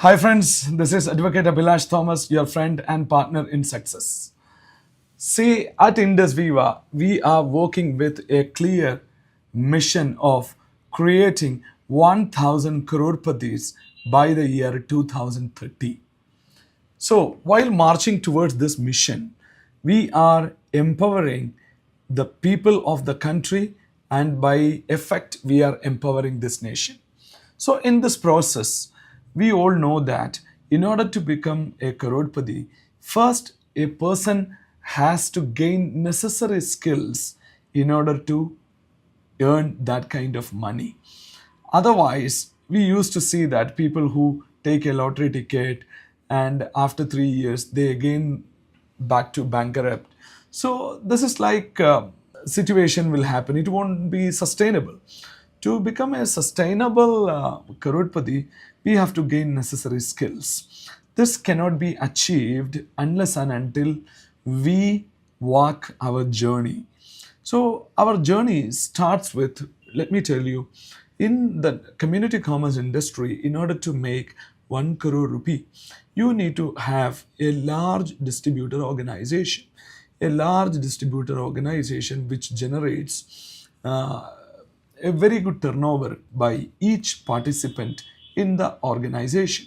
Hi friends, this is Advocate Abhilash Thomas, your friend and partner in success. See, at VibrantViva, we are working with a clear mission of creating 1000 crorepati's by the year 2030. So, while marching towards this mission, we are empowering the people of the country, and by effect, we are empowering this nation. So, in this process, we all know that in order to become a crorepati, first a person has to gain necessary skills in order to earn that kind of money. Otherwise, we used to see that people who take a lottery ticket and after 3 years they again back to bankrupt. So this is like situation will happen. It won't be sustainable. To become a sustainable crorepati, we have to gain necessary skills. This cannot be achieved unless and until we walk our journey. So our journey starts with, let me tell you, in the community commerce industry, in order to make 1 crore rupee, you need to have a large distributor organization. A large distributor organization which generates a very good turnover by each participant in the organization.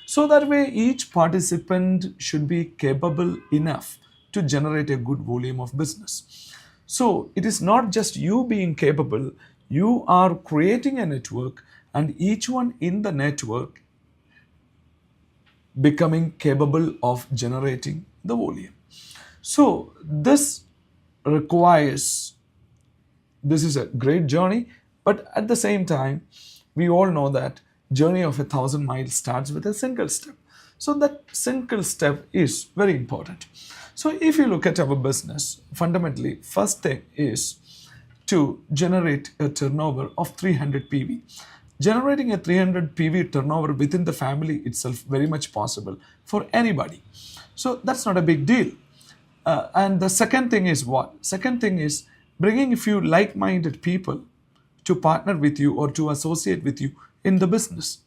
So that way, each participant should be capable enough to generate a good volume of business. So it is not just you being capable, you are creating a network, and each one in the network becoming capable of generating the volume. So requires this is a great journey, but at the same time, we all know that journey of 1,000 miles starts with a single step. So that single step is very important. So if you look at our business, fundamentally, first thing is to generate a turnover of 300 PV. Generating a 300 PV turnover within the family itself very much possible for anybody. So that's not a big deal. And the second thing is what? Second thing is bringing a few like-minded people to partner with you or to associate with you in the business.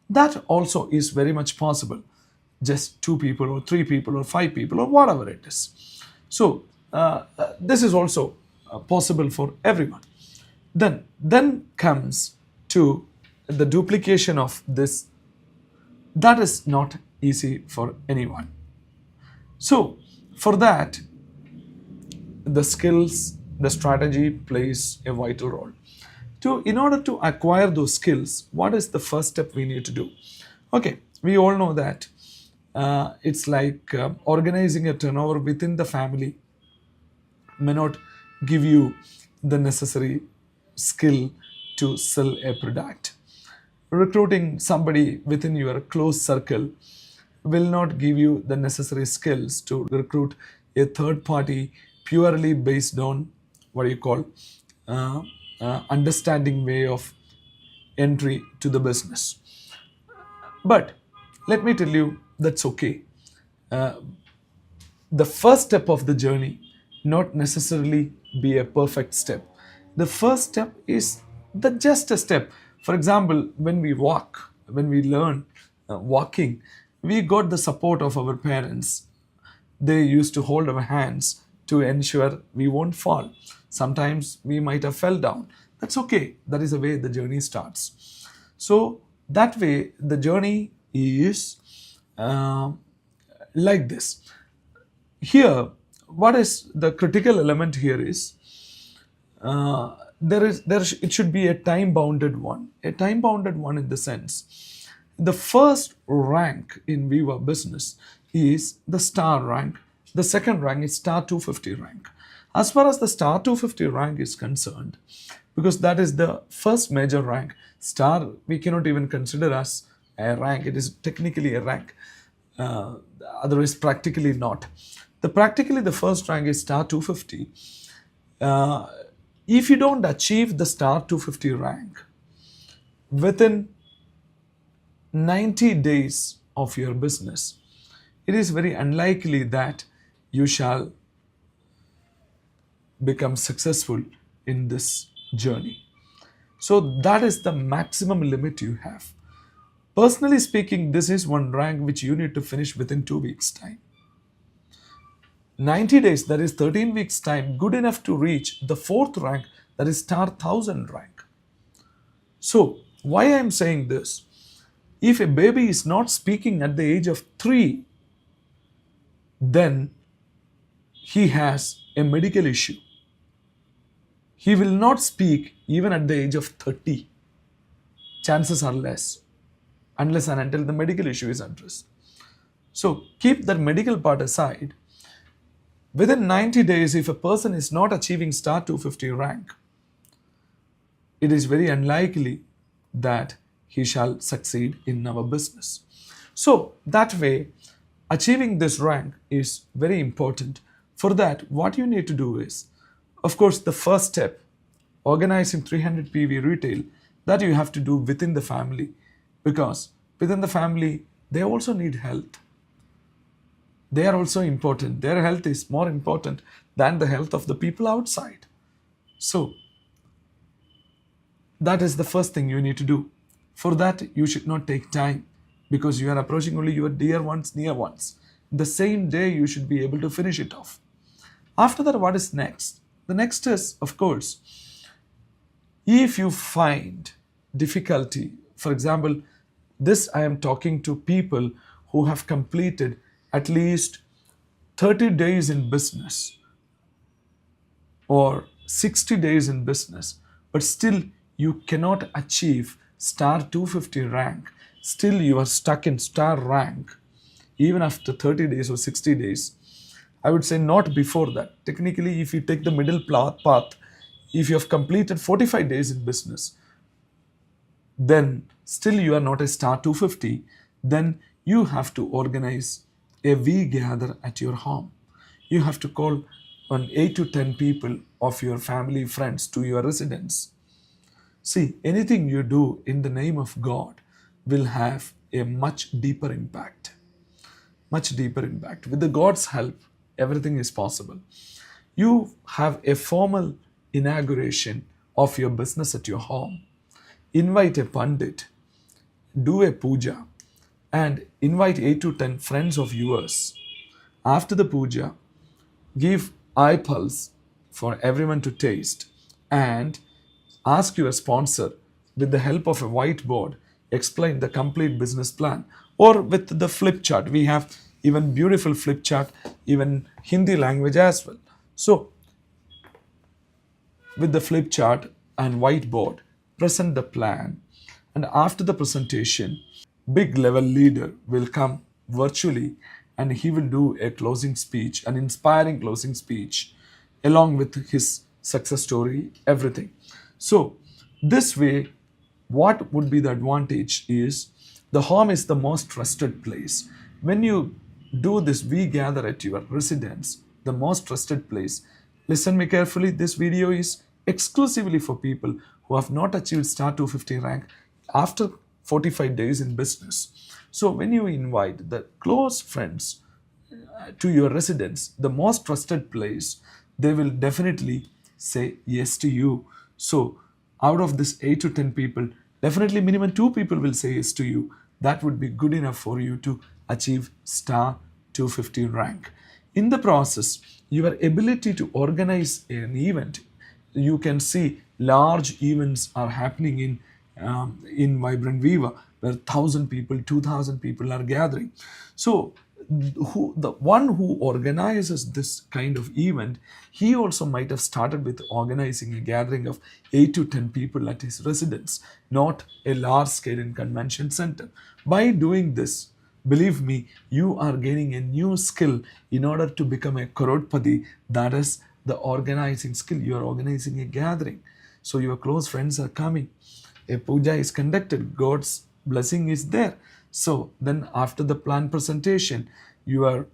That also is very much possible. Just 2 people or 3 people or 5 people or whatever it is. So this is also possible for everyone. Then comes to the duplication of this. That is not easy for anyone. So for that, the skills, the strategy plays a vital role. In order to acquire those skills, what is the first step we need to do? Okay, we all know that it's like organizing a turnover within the family may not give you the necessary skill to sell a product. Recruiting somebody within your close circle will not give you the necessary skills to recruit a third party purely based on what you call uh, understanding way of entry to the business. But let me tell you, that's okay. Uh, the first step of the journey not necessarily be a perfect step. The first step is the just a step. For example, when we walk, when we learn walking, we got the support of our parents. They used to hold our hands to ensure we won't fall. Sometimes we might have fell down. That's okay. That is the way the journey starts. So that way the journey is uh, like this. Here, what is the critical element here is it should be a time bounded one. A time bounded one in the sense the first rank in Viva business is the star rank. The second rank is star 250 rank. As far as the star 250 rank is concerned, because that is the first major rank, star we cannot even consider as a rank. It is technically a rank, otherwise practically not. The first rank is star 250. Uh, if you don't achieve the star 250 rank within 90 days of your business, it is very unlikely that you shall become successful in this journey. So that is the maximum limit you have. Personally speaking, this is one rank which you need to finish within 2 weeks' time. 90 days, that is 13 weeks' time, good enough to reach the fourth rank, that is star 1000 rank. So, why I am saying this? If a baby is not speaking at the age of 3, then he has a medical issue. He will not speak even at the age of 30. Chances are less, unless and until the medical issue is addressed. So keep that medical part aside. Within 90 days, if a person is not achieving star 250 rank, it is very unlikely that he shall succeed in our business. So that way, achieving this rank is very important. For that, what you need to do is, of course, the first step, organizing 300 PV retail, that you have to do within the family, because within the family, they also need health. They are also important. Their health is more important than the health of the people outside. So, that is the first thing you need to do. For that, you should not take time, because you are approaching only your dear ones, near ones. The same day, you should be able to finish it off. After that, what is next? The next is, of course, if you find difficulty, for example, this I am talking to people who have completed at least 30 days in business or 60 days in business, but still you cannot achieve star 250 rank. Still you are stuck in star rank even after 30 days or 60 days. I would say not before that. Technically, if you take the middle path, if you have completed 45 days in business, then still you are not a star 250, then you have to organize a V gather at your home. You have to call on 8 to 10 people of your family, friends to your residence. See, anything you do in the name of God will have a much deeper impact. Much deeper impact. With the God's help, everything is possible. You have a formal inauguration of your business at your home. Invite a pandit, do a puja, and invite 8 to 10 friends of yours. After the puja, give eye pulse for everyone to taste, and ask your sponsor, with the help of a whiteboard, explain the complete business plan, or with the flip chart. We have even beautiful flip chart, even Hindi language as well. So with the flip chart and whiteboard, present the plan, and after the presentation, big level leader will come virtually and he will do a closing speech, an inspiring closing speech, along with his success story, everything. So this way, what would be the advantage is the home is the most trusted place. When you do this, we gather at your residence, the most trusted place. Listen me carefully, this video is exclusively for people who have not achieved star 250 rank after 45 days in business. So when you invite the close friends to your residence, the most trusted place, they will definitely say yes to you. So out of this 8 to 10 people, definitely minimum 2 people will say yes to you. That would be good enough for you to achieve star 250 rank. In the process, your ability to organize an event, you can see large events are happening in VibrantViva, where 1,000 people, 2,000 people are gathering. So the one who organizes this kind of event, he also might have started with organizing a gathering of 8 to 10 people at his residence, not a large scale in convention center. By doing this, believe me, you are gaining a new skill in order to become a crorepati. That is the organizing skill. You are organizing a gathering. So your close friends are coming. A puja is conducted. God's blessing is there. So then after the plan presentation, your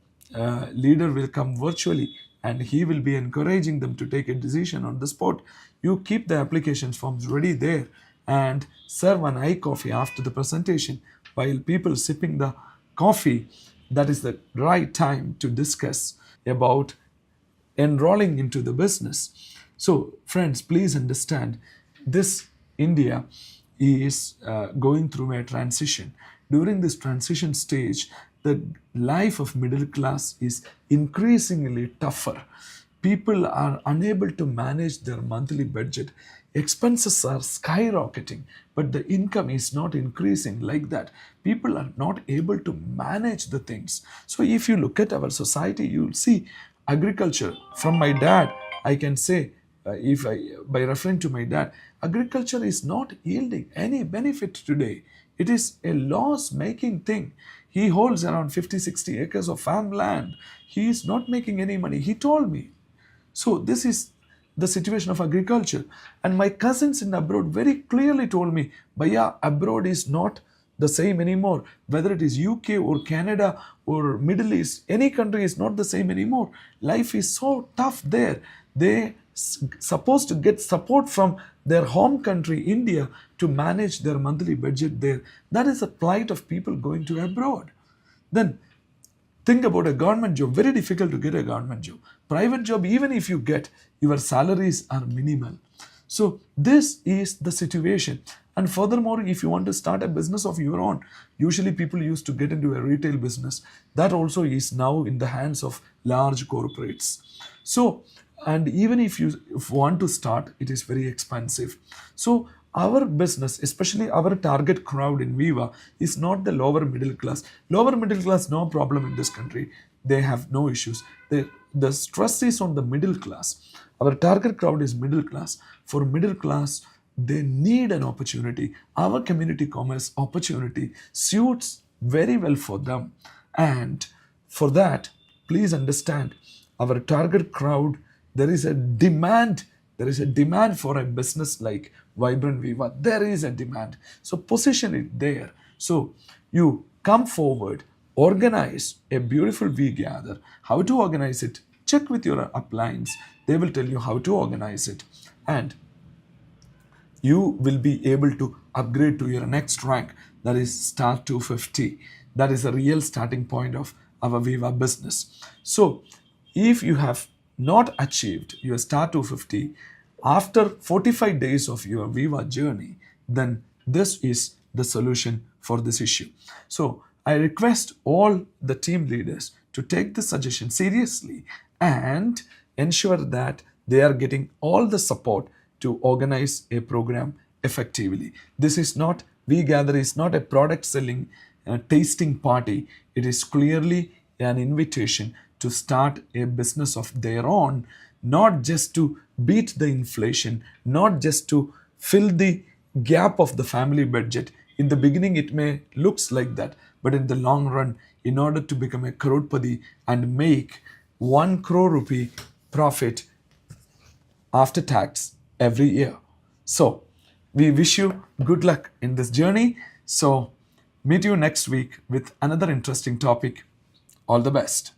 leader will come virtually and he will be encouraging them to take a decision on the spot. You keep the application forms ready there and serve an eye coffee after the presentation. While people sipping the coffee, that is the right time to discuss about enrolling into the business. So friends, please understand, this India is going through a transition. During this transition stage, the life of middle class is increasingly tougher. People are unable to manage their monthly budget. Expenses are skyrocketing, but the income is not increasing like that. People are not able to manage the things. So, if you look at our society, you'll see agriculture. From my dad, I can say, if I by referring to my dad, agriculture is not yielding any benefit today. It is a loss making thing. He holds around 50, 60 acres of farmland. He is not making any money. He told me. So this is the situation of agriculture. And my cousins in abroad very clearly told me, Bhaiya, abroad is not the same anymore. Whether it is UK or Canada or Middle East, any country is not the same anymore. Life is so tough there. They supposed to get support from their home country, India, to manage their monthly budget there. That is the plight of people going to abroad. Then think about a government job. Very difficult to get a government job. Private job, even if you get, your salaries are minimal. So this is the situation. And furthermore, if you want to start a business of your own, usually people used to get into a retail business. That also is now in the hands of large corporates. So, and even if you want to start, it is very expensive. So our business, especially our target crowd in Viva, is not the lower middle class. Lower middle class, no problem in this country. They have no issues. The stress is on the middle class. Our target crowd is middle class. For middle class, they need an opportunity. Our community commerce opportunity suits very well for them. And for that, please understand, our target crowd, there is a demand. There is a demand for a business like VibrantViva. There is a demand. So position it there. So you come forward, organize a beautiful V gather. How to organize it? Check with your uplines. They will tell you how to organize it. And you will be able to upgrade to your next rank, that is star 250. That is the real starting point of our Viva business. So if you have not achieved your star 250 after 45 days of your Viva journey, then this is the solution for this issue. So I request all the team leaders to take this suggestion seriously and ensure that they are getting all the support to organize a program effectively. This is not, We Gather is not a product selling tasting party. It is clearly an invitation to start a business of their own, not just to beat the inflation, not just to fill the gap of the family budget. In the beginning, it may looks like that, but in the long run, in order to become a crorepati and make 1 crore rupee profit after tax every year. So we wish you good luck in this journey. So meet you next week with another interesting topic. All the best.